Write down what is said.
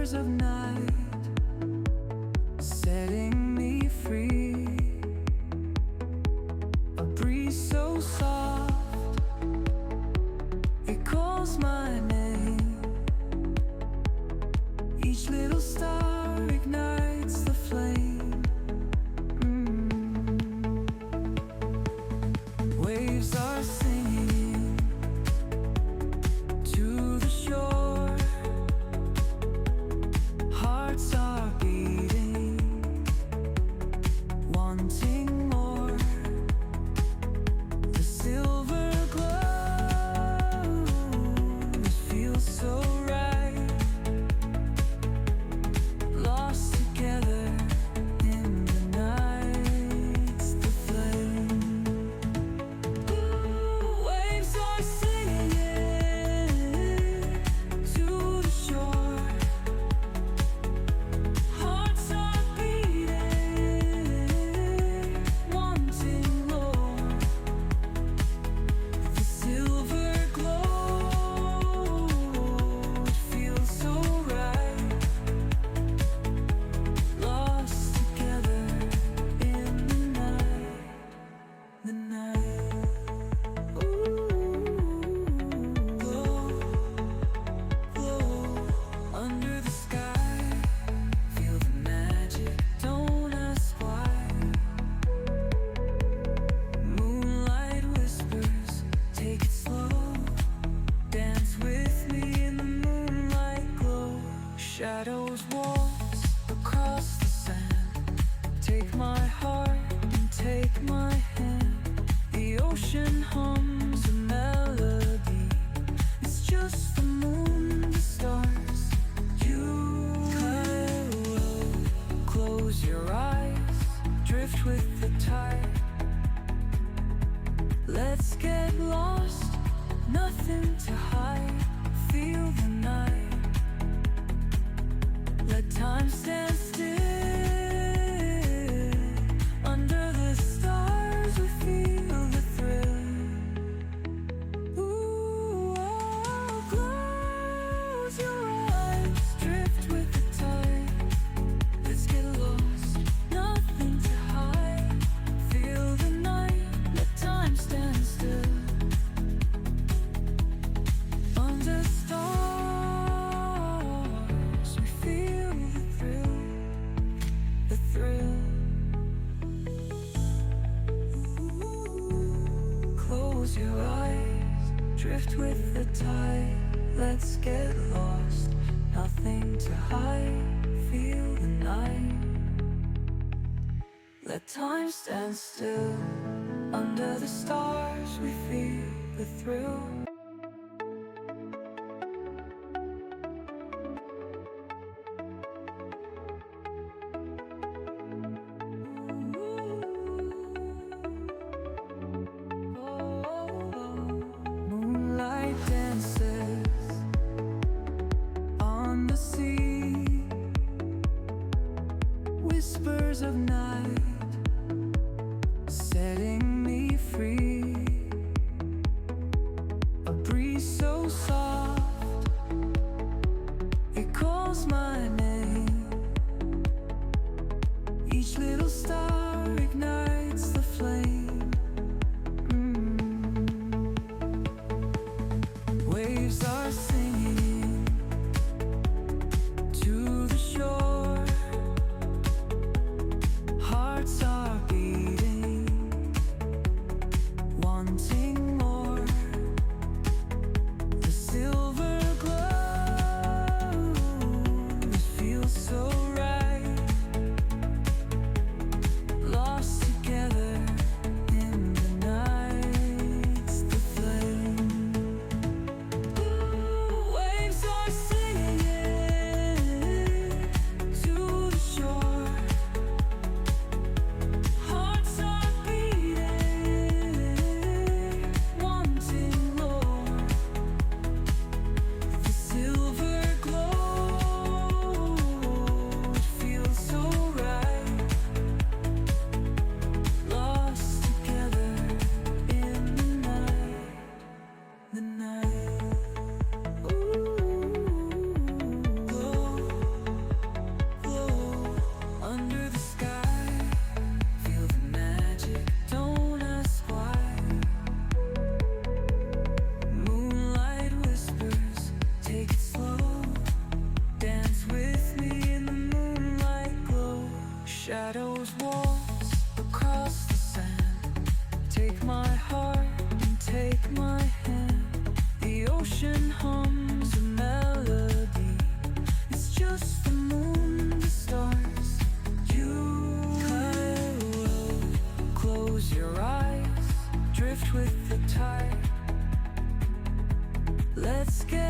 whispers of night, setting me free. A breeze so soft, it calls my name. Each little star ignites the flame. Waves are singing to the shore. Hearts are beating, wanting more. The silver glow, it feels so right. Lost together in the night's the flame. Waves are singing to the shore. Hearts are beating, wanting more. The silver glow, it feels so right. Lost together in the night. Glow, glow under the sky. Feel the magic, don't ask why. Moonlight whispers, take it slow. Dance with me in the moonlight glow. Shadows waltz across the sand. Take my heart and take my hand. The ocean hums a melody. It's just the moon, the stars, you. Close your eyes, drift with the tide. Let's get lost, nothing to hide. Feel the night. Let time stand still. Under the stars we feel the thrill. Ooh, oh, close your eyes, drift with the tide. Let's get lost, nothing to hide. Feel the night, let time stand still. Under stars we feel the thrill, the thrill. Close your eyes, drift with the tide. Let's get lost, nothing to hide. Feel the night. Let time stand still. Under the stars we feel the thrill. Moonlight dances on the sea. Whispers of night, setting me free. A breeze so soft, it calls my name. Each little star ignites the flame. Waves are singing to the shore. Hearts are beating, wanting more. The silver glow, Let's get